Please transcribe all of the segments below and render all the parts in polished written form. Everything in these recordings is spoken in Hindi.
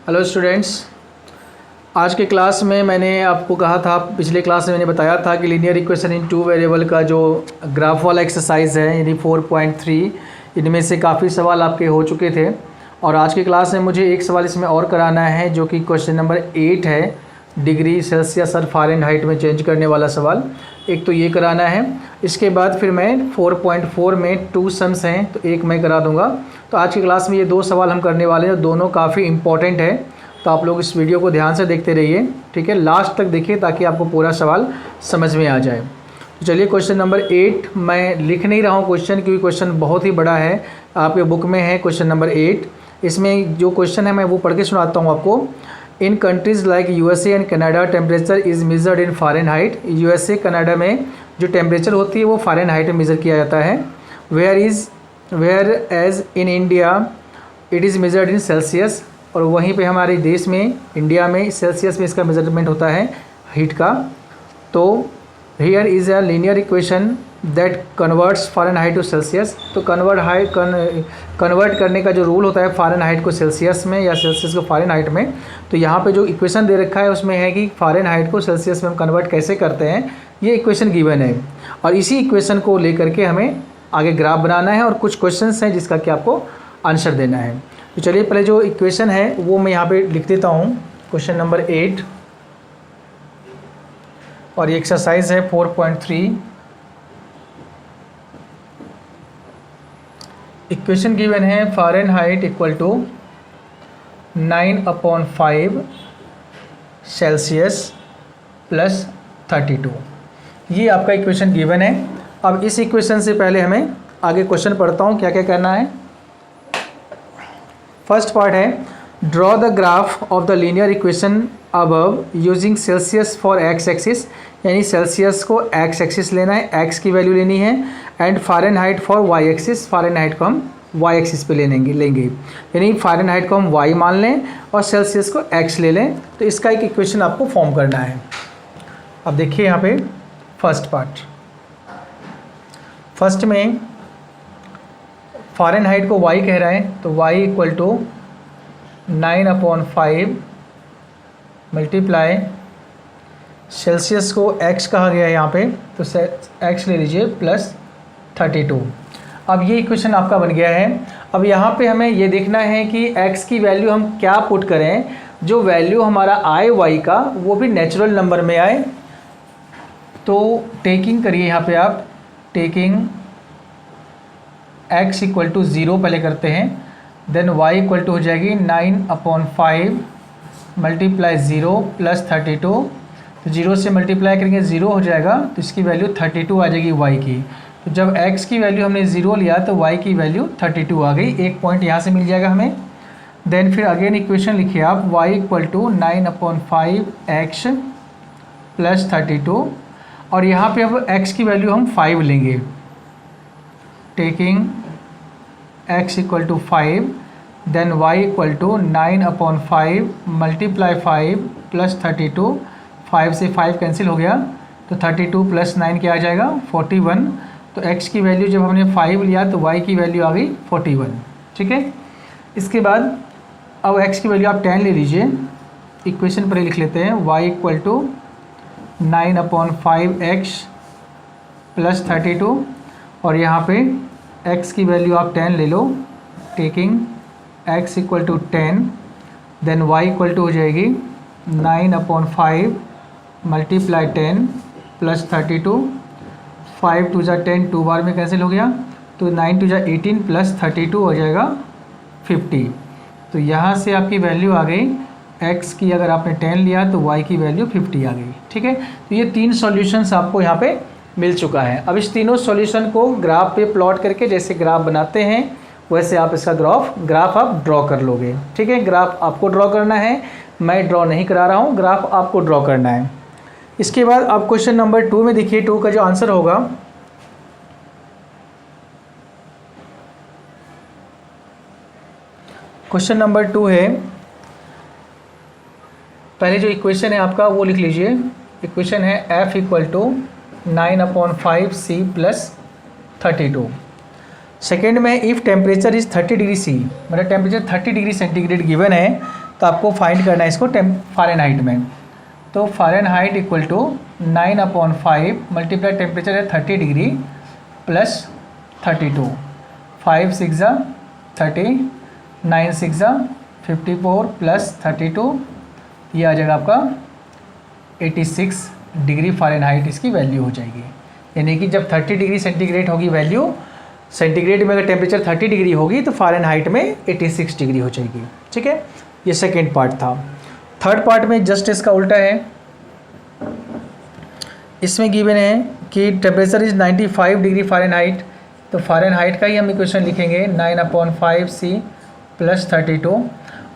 हेलो स्टूडेंट्स, आज के क्लास में मैंने आपको कहा था, पिछले क्लास में मैंने बताया था कि linear equation in two variable का जो ग्राफ वाला एक्सरसाइज है यानी 4.3, इनमें से काफ़ी सवाल आपके हो चुके थे। और आज की क्लास में मुझे एक सवाल इसमें और कराना है जो कि क्वेश्चन नंबर 8 है, डिग्री सेल्सियस और फ़ारेनहाइट में चेंज करने वाला सवाल। एक तो ये कराना है, इसके बाद फिर मैं 4.4 में 2 सम्स हैं तो एक मैं करा दूंगा। तो आज की क्लास में ये 2 सवाल हम करने वाले हैं, दोनों काफ़ी इंपॉर्टेंट है, तो आप लोग इस वीडियो को ध्यान से देखते रहिए, ठीक है, लास्ट तक देखिए ताकि आपको पूरा सवाल समझ में आ जाए। तो चलिए क्वेश्चन नंबर 8 मैं लिख नहीं रहा हूँ क्वेश्चन, क्योंकि क्वेश्चन बहुत ही बड़ा है, आपके बुक में है क्वेश्चन नंबर 8। इसमें जो क्वेश्चन है मैं वो पढ़ के सुनाता हूँ आपको। In countries like USA and Canada temperature is measured in Fahrenheit. USA Canada में जो टेम्परेचर होती है वो फ़ारेनहाइट में मेज़र किया जाता है। Whereas in India it is measured in Celsius. और वहीं पे हमारे देश में इंडिया में सेल्सियस में इसका मेजरमेंट होता है हीट का। तो here is a linear equation that converts Fahrenheit to Celsius. तो कन्वर्ट करने का जो रूल होता है फ़ारेनहाइट को सेल्सियस में या सेल्सियस को फ़ारेनहाइट में, तो यहाँ पे जो इक्वेशन दे रखा है उसमें है कि फ़ारेनहाइट को सेल्सियस में हम कन्वर्ट कैसे करते हैं, ये इक्वेशन गिवन है। और इसी इक्वेशन को लेकर के हमें आगे ग्राफ बनाना है और कुछ क्वेश्चंस हैं जिसका कि आपको आंसर देना है। तो चलिए पहले जो इक्वेशन है वो मैं यहाँ पे लिख देता हूँ, क्वेश्चन नंबर 8, और ये एक्सरसाइज है 4.3। इक्वेशन गिवन है Fahrenheit equal to 9/5 Celsius plus 32। ये आपका इक्वेशन गिवन है। अब इस इक्वेशन से पहले हमें आगे क्वेश्चन पढ़ता हूँ, क्या क्या करना है। फर्स्ट पार्ट है, draw the graph of the linear equation above using Celsius for X axis. यानी सेल्सियस को एक्स एक्सिस लेना है, एक्स की वैल्यू लेनी है, and Fahrenheit for Y axis, Fahrenheit को हम वाई एक्सिस पे लेंगे। यानी फ़ारेनहाइट को हम वाई मान लें और सेल्सियस को एक्स ले लें। तो इसका एक इक्वेशन आपको फॉर्म करना है। अब देखिए यहाँ पे फर्स्ट पार्ट, फर्स्ट में फ़ारेनहाइट को y कह रहा है, तो y equal to 9/5 multiply Celsius को x कहा गया है यहाँ पे, तो x ले लीजिए प्लस 32। अब ये इक्वेशन आपका बन गया है। अब यहाँ पे हमें ये देखना है कि x की वैल्यू हम क्या पुट करें, जो वैल्यू हमारा आए y का वो भी नेचुरल नंबर में आए। तो टेकिंग करिए यहाँ पे आप, टेकिंग x इक्वल टू 0 पहले करते हैं, देन y इक्वल टू हो जाएगी 9/5 मल्टीप्लाई 0 प्लस 32। तो 0 से मल्टीप्लाई करेंगे 0 हो जाएगा, तो इसकी वैल्यू 32 आ जाएगी y की। तो जब x की वैल्यू हमने 0 लिया तो y की वैल्यू 32 आ गई, एक पॉइंट यहाँ से मिल जाएगा हमें। देन फिर अगेन इक्वेशन लिखिए आप, y equal to 9/5x plus 32, और यहाँ पे अब x की वैल्यू हम 5 लेंगे, taking x equal to 5, then y equal to 9/5 multiply 5 plus 32। 5 से 5 कैंसिल हो गया, तो 32 प्लस 9 क्या आ जाएगा 41। तो x की वैल्यू जब हमने 5 लिया तो y की वैल्यू आ गई 41, ठीक है। इसके बाद अब x की वैल्यू आप 10 ले लीजिए, इक्वेशन पर ही लिख लेते हैं, y equal to 9/5x plus 32, और यहाँ पे x की वैल्यू आप 10 ले लो, taking x equal to 10, then y equal to हो जाएगी 9/5 मल्टीप्लाई 10 प्लस 32। 5 2 जा 10, 2 बार में कैंसिल हो गया, तो 9 2 जा 18 प्लस 32 हो जाएगा 50। तो यहाँ से आपकी वैल्यू आ गई, x की अगर आपने 10 लिया तो y की वैल्यू 50 आ गई, ठीक है। तो ये 3 सॉल्यूशंस आपको यहाँ पे मिल चुका है। अब इस तीनों सॉल्यूशन को ग्राफ पे प्लॉट करके, जैसे ग्राफ बनाते हैं वैसे आप इसका ग्राफ आप ड्रॉ कर लोगे, ठीक है। ग्राफ आपको ड्रॉ करना है, मैं ड्रॉ नहीं करा रहा हूँ, ग्राफ आपको ड्रॉ करना है। इसके बाद आप क्वेश्चन नंबर 2 में देखिए, 2 का जो आंसर होगा, क्वेश्चन नंबर 2 है, पहले जो इक्वेशन है आपका वो लिख लीजिए। इक्वेशन है f equal to 9/5 c plus 32। Second में if temperature is 30 degree C, मतलब टेम्परेचर 30 डिग्री सेंटीग्रेड गिवन है, तो आपको फाइंड करना है इसको फ़ारेनहाइट में। तो Fahrenheit equal to 9/5 multiply temperature है 30 डिग्री प्लस 32, 5 6 30, 9 6 54 प्लस 32, ये आ जाएगा आपका 86 डिग्री फ़ारेनहाइट इसकी वैल्यू हो जाएगी। यानी कि जब 30 डिग्री सेंटीग्रेड होगी वैल्यू, सेंटीग्रेड में अगर टेम्परेचर 30 डिग्री होगी तो फ़ारेनहाइट में 86 डिग्री हो जाएगी। ठीक है, ये सेकेंड पार्ट था। थर्ड पार्ट में जस्ट इसका उल्टा है। इसमें गिवन है कि टेम्परेचर इज़ 95 डिग्री फ़ारेनहाइट, तो फ़ारेनहाइट का ही हम इक्वेशन लिखेंगे 9/5C प्लस 32,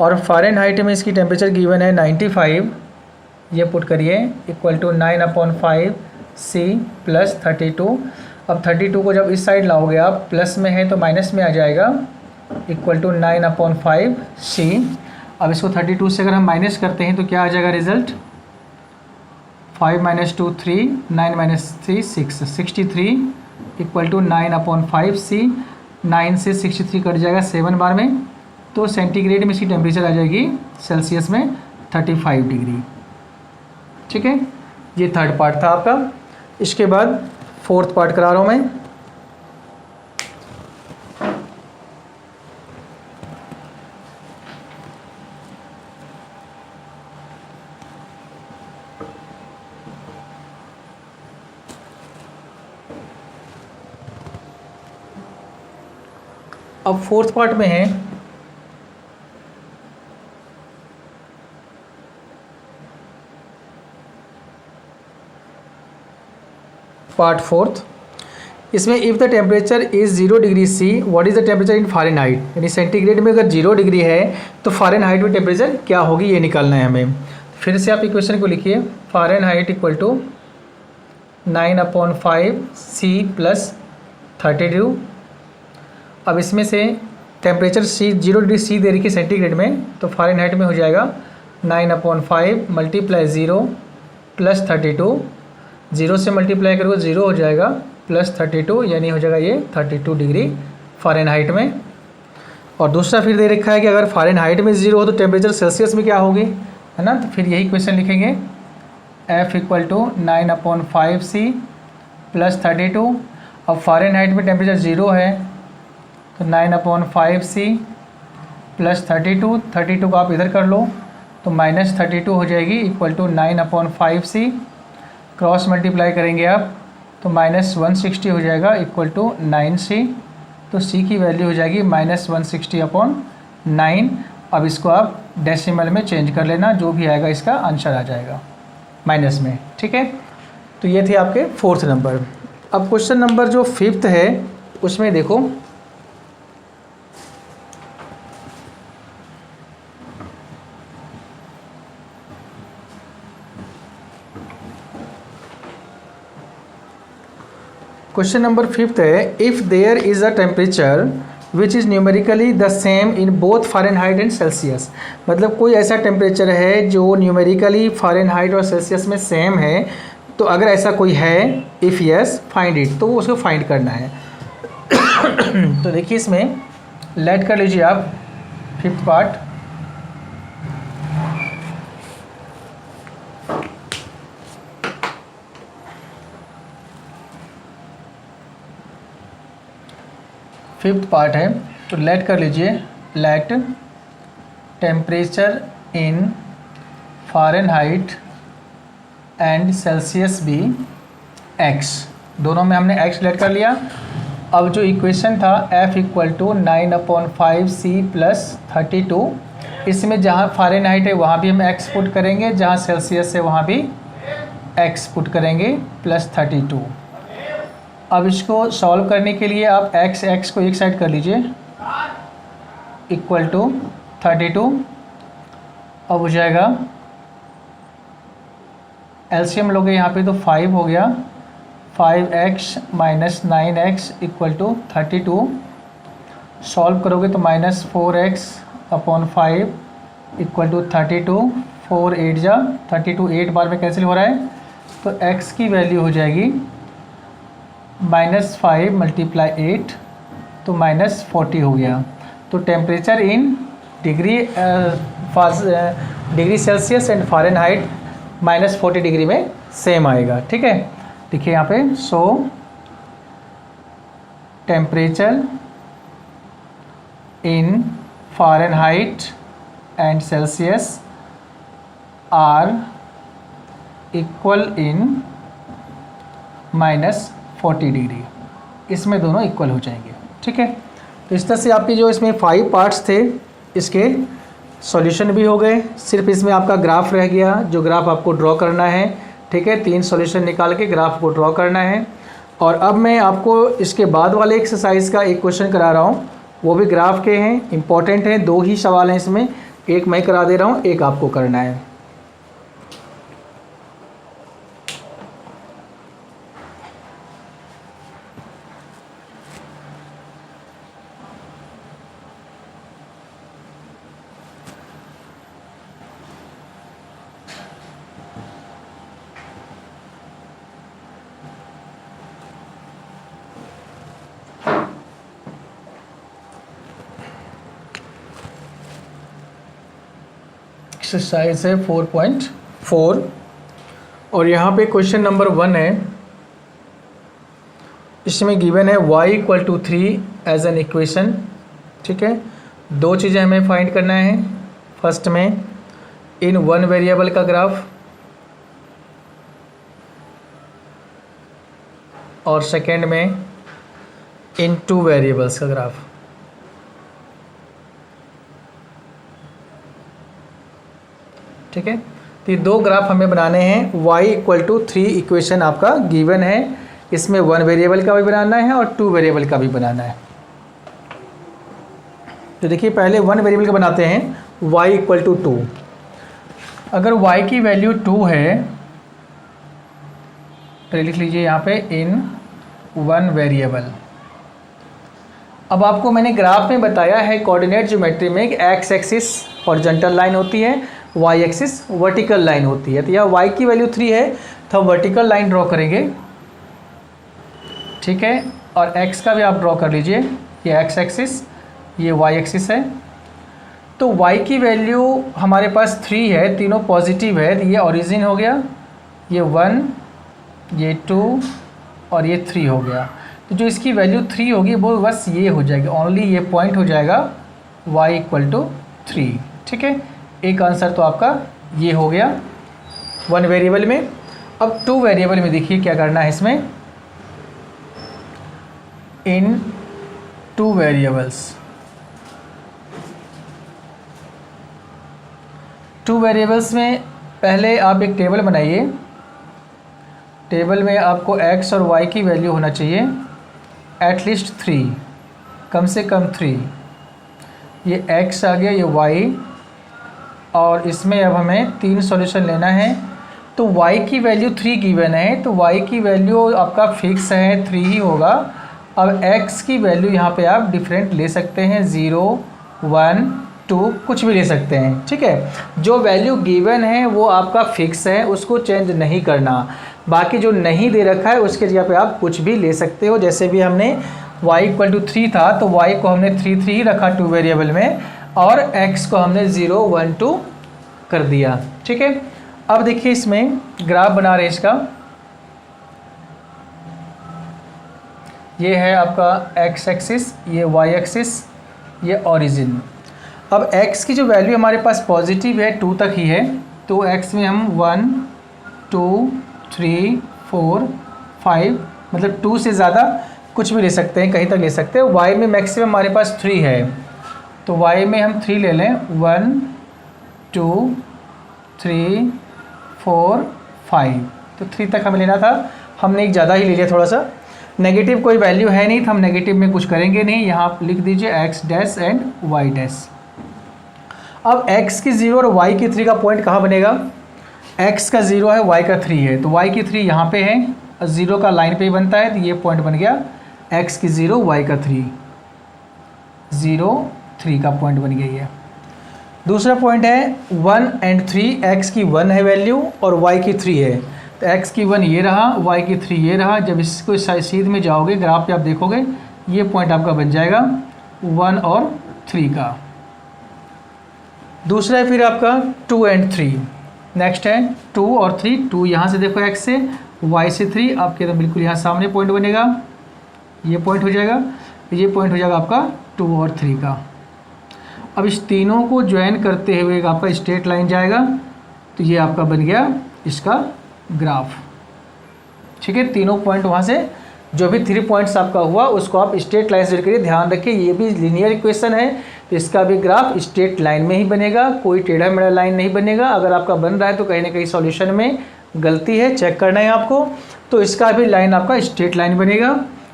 और फ़ारेनहाइट में इसकी टेम्परेचर गिवन है 95, ये पुट करिए इक्वल टू 9/5C प्लस 32। अब 32 को जब इस साइड लाओगे आप, प्लस में है तो माइनस में आ जाएगा, इक्वल टू 9/5C। अब इसको 32 से अगर हम माइनस करते हैं तो क्या आ जाएगा रिजल्ट, 5 - 2 3, 9 - 3 6, 63 इक्वल टू 9/5C। 9 से 63 कट जाएगा 7 बार में, तो सेंटीग्रेड में इसकी टेम्परेचर आ जाएगी सेल्सियस में 35 डिग्री। ठीक है, ये थर्ड पार्ट था आपका। इसके बाद फोर्थ पार्ट करा रहा हूँ मैं। अब फोर्थ पार्ट में है पार्ट फोर्थ। इसमें if the temperature is 0 degree C, what is the temperature in Fahrenheit. यानी सेंटीग्रेड में अगर 0 डिग्री है तो फ़ारेनहाइट में टेम्परेचर क्या होगी, ये निकालना है हमें। फिर से आप इक्वेशन को लिखिए, Fahrenheit equal to 9/5C plus 32। अब इसमें से टेम्परेचर 0 डिग्री C दे रखी है सेंटीग्रेड में, तो फ़ारेनहाइट में हो जाएगा 9/5 मल्टीप्लाई 0 प्लस 32, 0 से मल्टीप्लाई करोगे 0 हो जाएगा प्लस 32, यानी हो जाएगा ये 32 डिग्री फ़ारेनहाइट में। और दूसरा फिर दे रखा है कि अगर फ़ारेनहाइट में 0 हो तो टेम्परेचर सेल्सियस में क्या होगी, है ना। तो फिर यही क्वेश्चन लिखेंगे, F equal to 9/5C plus 32। अब फ़ारेनहाइट में टेम्परेचर 0 है तो 9/5C प्लस 32, 32 को आप इधर कर लो तो माइनस 32 हो जाएगी, equal to 9/5C। Cross multiply करेंगे आप तो -160 हो जाएगा, इक्वल टू 9C। तो C की वैल्यू हो जाएगी -160/9। अब इसको आप डेसिमल में चेंज कर लेना, जो भी आएगा इसका आंसर आ जाएगा माइनस में। ठीक है, तो ये थे आपके फोर्थ नंबर। अब क्वेश्चन नंबर जो फिफ्थ है उसमें देखो, क्वेश्चन नंबर फिफ्थ है, if there is a temperature which is numerically the same in both Fahrenheit and Celsius. मतलब कोई ऐसा टेम्परेचर है जो न्यूमेरिकली फ़ारेनहाइट और सेल्सियस में सेम है, तो अगर ऐसा कोई है, इफ़ यस फाइंड इट, तो वो उसको फाइंड करना है। तो देखिए इसमें लेट कर लीजिए आप फिफ्थ पार्ट। फिफ्थ पार्ट है, तो लेट कर लीजिए, let temperature in Fahrenheit and Celsius be x। दोनों में हमने x लेट कर लिया। अब जो इक्वेशन था F equal to 9/5C plus 32, इसमें जहाँ फ़ारेनहाइट है वहाँ भी हम x पुट करेंगे, जहाँ सेल्सियस है वहाँ भी x पुट करेंगे प्लस 32। अब इसको सॉल्व करने के लिए आप x को एक साइड कर लीजिए, इक्वल टू 32। अब हो जाएगा एलसीएम लोगे यहाँ पे तो 5 हो गया, 5x minus 9x equal to 32। Solve करोगे तो -4x/5 इक्वल टू 32, 4 8 जा 32, 8 बार में कैंसिल हो रहा है, तो x की वैल्यू हो जाएगी -5 × 8, तो -40 हो गया। तो temperature in degree degree Celsius and Fahrenheit -40 degree में सेम आएगा। ठीक है, देखिए यहाँ पे so temperature in Fahrenheit and Celsius are equal in -40 degree, इसमें दोनों इक्वल हो जाएंगे। ठीक है, तो इस तरह से आपके जो इसमें 5 पार्ट्स थे इसके सॉल्यूशन भी हो गए। सिर्फ इसमें आपका ग्राफ रह गया, जो ग्राफ आपको ड्रॉ करना है। ठीक है, 3 सॉल्यूशन निकाल के ग्राफ को ड्रॉ करना है। और अब मैं आपको इसके बाद वाले एक्सरसाइज का एक क्वेश्चन करा रहा हूँ, वो भी ग्राफ के हैं, इंपॉर्टेंट हैं। 2 ही सवाल हैं इसमें, एक मैं करा दे रहा हूँ, एक आपको करना है। एक्सरसाइज है 4.4 और यहाँ पे क्वेश्चन नंबर 1 है। इसमें गिवन है y = 3 एज एन इक्वेशन। ठीक है, 2 चीज़ें हमें फाइंड करना है। फर्स्ट में इन 1 वेरिएबल का ग्राफ और सेकेंड में इन 2 वेरिएबल्स का ग्राफ। ठीक है, तो ये 2 ग्राफ हमें बनाने हैं। y = 3 इक्वेशन आपका गिवन है, इसमें 1 वेरिएबल का भी बनाना है और 2 वेरिएबल का भी बनाना है। तो देखिए पहले 1 वेरिएबल का बनाते हैं, y = 2। अगर y की वैल्यू 2 है तो लिख लीजिए यहाँ पे इन 1 वेरिएबल। अब आपको मैंने ग्राफ में बताया है कोऑर्डिनेट ज्योमेट्री में कि x एक्सिस हॉरिजॉन्टल लाइन होती है, y एक्सिस वर्टिकल लाइन होती है। तो यहाँ y की वैल्यू 3 है तो हम वर्टिकल लाइन ड्रॉ करेंगे। ठीक है, और x का भी आप ड्रॉ कर लीजिए, ये x एक्सिस, ये y एक्सिस है। तो y की वैल्यू हमारे पास 3 है, तीनों पॉजिटिव है। तो ये ओरिजिन हो गया, ये 1, ये 2 और ये 3 हो गया। तो जो इसकी वैल्यू 3 होगी वो बस ये हो जाएगी, ओनली ये पॉइंट हो जाएगा y = 3। ठीक है, एक आंसर तो आपका ये हो गया 1 वेरिएबल में। अब 2 वेरिएबल में देखिए क्या करना है इसमें, इन 2 वेरिएबल्स। 2 वेरिएबल्स में पहले आप एक टेबल बनाइए। टेबल में आपको x और y की वैल्यू होना चाहिए एटलीस्ट 3, कम से कम 3। ये x आ गया, ये y, और इसमें अब हमें 3 सॉल्यूशन लेना है। तो y की वैल्यू 3 गिवन है, तो y की वैल्यू आपका फिक्स है, 3 ही होगा। अब x की वैल्यू यहाँ पे आप डिफरेंट ले सकते हैं, 0, 1, 2 कुछ भी ले सकते हैं। ठीक है, जो वैल्यू गिवन है वो आपका फिक्स है, उसको चेंज नहीं करना। बाकी जो नहीं दे रखा है उसके जगह पे आप कुछ भी ले सकते हो। जैसे भी हमने y = 3 था तो y को हमने 3 3 ही रखा 2 वेरिएबल में, और x को हमने 0, 1, 2 कर दिया। ठीक है, अब देखिए इसमें ग्राफ बना रहे इसका। ये है आपका x एक्सिस, ये y एक्सिस, ये ओरिजिन। अब x की जो वैल्यू हमारे पास पॉजिटिव है 2 तक ही है, तो x में हम 1, 2, 3, 4, 5 मतलब 2 से ज़्यादा कुछ भी ले सकते हैं, कहीं तक ले सकते हैं। y में मैक्सिमम हमारे पास 3 है, तो y में हम 3 ले लें, 1, 2, 3, 4, 5। तो 3 तक हमें लेना था, हमने एक ज़्यादा ही ले लिया थोड़ा सा। नेगेटिव कोई वैल्यू है नहीं तो हम नेगेटिव में कुछ करेंगे नहीं। यहाँ आप लिख दीजिए x dash and y dash. अब x की 0 और y की 3 का पॉइंट कहाँ बनेगा, x का 0 है, y का 3 है, तो y की 3 यहाँ पे है और 0 का लाइन पे ही बनता है, तो ये पॉइंट बन गया x की 0, y का 3, 0, 3 का पॉइंट बन गई है। दूसरा पॉइंट है 1 एंड 3, x की 1 है वैल्यू और y की 3 है, तो x की 1 ये रहा, y की 3 ये रहा। जब इसको सीध में जाओगे ग्राफ पे आप देखोगे ये पॉइंट आपका बन जाएगा 1 और 3 का। दूसरा है फिर आपका 2 एंड 3। नेक्स्ट है 2 और 3। 2 यहाँ से देखो x से, y से 3, आपके तो बिल्कुल यहाँ सामने पॉइंट बनेगा, ये पॉइंट हो जाएगा, ये पॉइंट हो जाएगा आपका 2 और 3 का। अब इस तीनों को ज्वाइन करते हुए आपका स्ट्रेट लाइन जाएगा, तो ये आपका बन गया इसका ग्राफ। ठीक है, तीनों पॉइंट वहाँ से जो भी 3 पॉइंट्स आपका हुआ उसको आप स्ट्रेट लाइन से करिए। ध्यान रखिए ये भी लीनियर इक्वेशन है, तो इसका भी ग्राफ स्ट्रेट लाइन में ही बनेगा, कोई टेढ़ा मेढ़ा लाइन नहीं बनेगा। अगर आपका बन रहा है तो कहीं ना कहीं सॉल्यूशन में गलती है, चेक करना है आपको। तो इसका भी लाइन आपका स्ट्रेट लाइन बनेगा।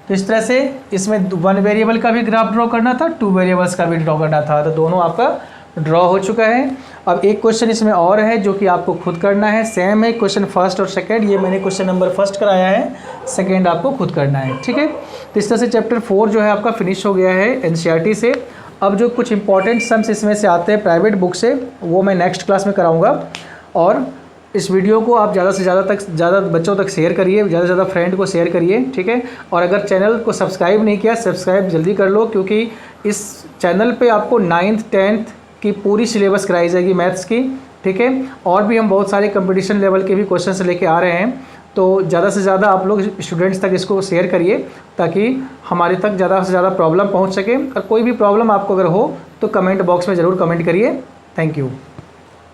तो इस तरह से इसमें 1 वेरिएबल का भी ग्राफ ड्रॉ करना था, 2 वेरिएबल्स का भी ड्रॉ करना था, तो दोनों आपका ड्रॉ हो चुका है। अब एक क्वेश्चन इसमें और है जो कि आपको खुद करना है, सेम है क्वेश्चन फर्स्ट और सेकंड। ये मैंने क्वेश्चन नंबर फर्स्ट कराया है, सेकंड आपको खुद करना है। ठीक है, तो इस तरह से चैप्टर 4 जो है आपका फिनिश हो गया है एनसीईआरटी से। अब जो कुछ इंपॉर्टेंट सम्स इसमें से आते हैं प्राइवेट बुक से, वो मैं नेक्स्ट क्लास में कराऊँगा। और इस वीडियो को आप ज़्यादा से ज़्यादा बच्चों तक शेयर करिए, ज़्यादा से ज़्यादा फ्रेंड को शेयर करिए। ठीक है, और अगर चैनल को सब्सक्राइब नहीं किया, सब्सक्राइब जल्दी कर लो, क्योंकि इस चैनल पे आपको 9th 10th की पूरी सिलेबस कराई जाएगी मैथ्स की। ठीक है, और भी हम बहुत सारे कंपटीशन लेवल के भी क्वेश्चन लेके आ रहे हैं, तो ज़्यादा से ज़्यादा आप लोग स्टूडेंट्स तक इसको शेयर करिए, ताकि हमारे तक ज़्यादा से ज़्यादा प्रॉब्लम पहुँच सके। और कोई भी प्रॉब्लम आपको अगर हो तो कमेंट बॉक्स में ज़रूर कमेंट करिए। Thank you.